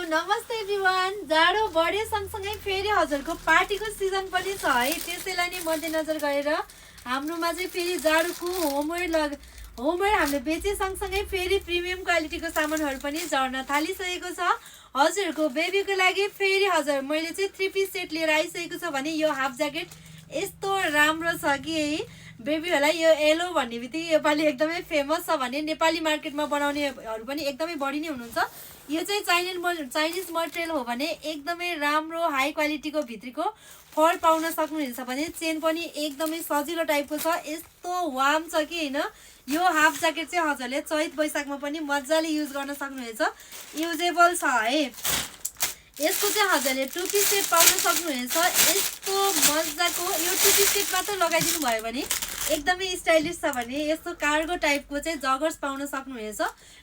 नमस्ते एभ्रिवान। जाडो बढे सँगसँगै फेरि हजुरको पार्टीको सिजन पनि छ है। त्यसैलाई नै मध्यनजर गरेर हाम्रोमा चाहिँ फेरि जाडोको होमवेयर हामीले बेचे सँगसँगै फेरि प्रिमियम क्वालिटीको सामानहरू पनि झर्न थालिसकेको छ। हजुरको बेबीको लागि फेरि हजुर मैले चाहिँ 3 पिस सेट लिएर आइसकेको छ भने यो हाफ ज्याकेट यस्तो राम्रो छ कि है बेबीहरूलाई यो येलो भन्ने बित्तिकै योपालि एकदमै फेमस छ भने नेपाली मार्केटमा बनाउनेहरू पनि एकदमै बढी नै हुनुहुन्छ। यो चाहिँ चाइनिज मटेरियल हो भने एकदमै राम्रो हाई क्वालिटीको भित्रीको फर पाउन सक्नुहुनेछ भने चेन पनि एकदमै सजिलो टाइपको छ। यस्तो वार्म छ कि हैन। यो हाफ ज्याकेट चाहिँ हजुरले चैत वैशाखमा पनि मजाले युज गर्न सक्नुहुनेछ। युजेबल छ है। यसको चाहिँ हजुरले 2 पिस सेट पाउन सक्नुहुनेछ। यस्तो मजाको यो 2 पिस सेट मात्र लगाइदिनु भयो भने एकदमै स्टाइलिश छ भने यस्तो कार्गो टाइपको चाहिँ जगर्स पाउन सक्नुहुनेछ।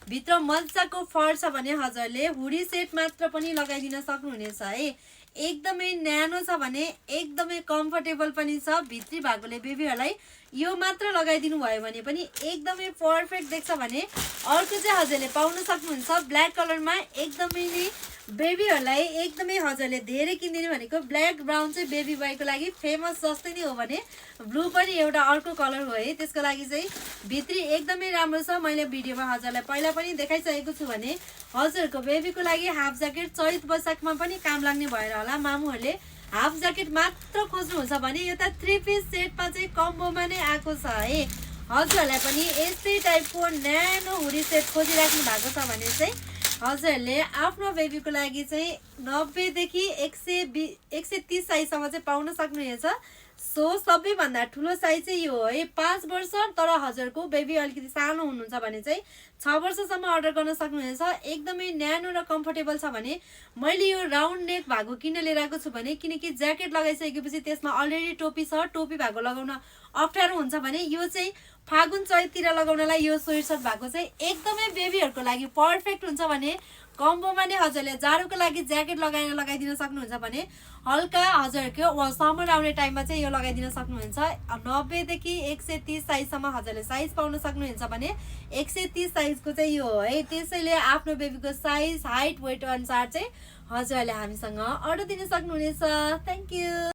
भित्र मजाको फर छ भने हजुरले हुडी सेट मात्र पनि लगाइदिन सक्नुहुनेछ है। एकदमै न्यानो छ भने एकदमै कम्फर्टेबल पनि छ। भित्री भागोले बेबीहरूलाई यो मात्र लगाइदिनु भयो भने पनि एकदमै परफेक्ट देख्छ भने अर्को चाहिँ हजुरले पाउन सक्नुहुन्छ ब्ल्याक कलरमा। एकदमै नै बेबीहरूलाई एकदमै हजुरले धेरै किनिदिनु भनेको ब्ल्याक ब्राउन चाहिँ बेबी बोयको लागि फेमस जस्तै नै हो भने ब्लू पनि एउटा अर्को कलर हो है। त्यसको लागि चाहिँ भित्री एकदमै राम्रो छ। मैले भिडियोमा हजुरलाई पहिला पनि देखाइसकेको छु भने हजुरको बेबीको लागि हाफ ज्याकेट चैत वैशाखमा पनि काम लाग्ने भएर होला मामुहरूले हाफ ज्याकेट मात्र खोज्नुहुन्छ भने यो त 3 पिस सेटमा चाहिँ कम्बोमा नै आएको छ है। हजुरहरूलाई पनि यस्तै टाइपको न्यानो हुडी सेट खोजिराख्नु भएको छ भने चाहिँ हजुरहरूले आफ्नो बेबीको लागि चाहिँ 90 देखि 130 साइजसम्म चाहिँ पाउन सक्नुहुनेछ। सो सबैभन्दा ठुलो साइज चाहिँ यो है 5 वर्ष। तर हजुरको बेबी अलिकति सानो हुनुहुन्छ भने चाहिँ 6 वर्षसम्म अर्डर गर्न सक्नुहुनेछ। एकदमै न्यानो र कम्फर्टेबल छ भने मैले यो राउन्ड नेक भएको किन लिएर आएको छु भने किनकि ज्याकेट लगाइसकेपछि त्यसमा अलरेडी टोपी छ। टोपी भएको लगाउन अप्ठ्यारो हुन्छ भने यो चाहिँ फागुन चैततिर लगाउनलाई यो स्वेटसर्ट भएको चाहिँ एकदमै बेबीहरूको लागि पर्फेक्ट हुन्छ भने कम्बोमा नै हजुरले जाडोको लागि ज्याकेट लगाइदिन सक्नुहुन्छ भने हल्का हजुरको समर आउने टाइममा चाहिँ यो लगाइदिन सक्नुहुन्छ। 90 देखि 130 साइजसम्म हजुरले साइज पाउन सक्नुहुन्छ भने 130 साइजको चाहिँ यो हो है। त्यसैले आफ्नो बेबीको साइज हाइट वेट अनुसार चाहिँ हजुरहरूले हामीसँग अर्डर दिन सक्नुहुनेछ। Thank you.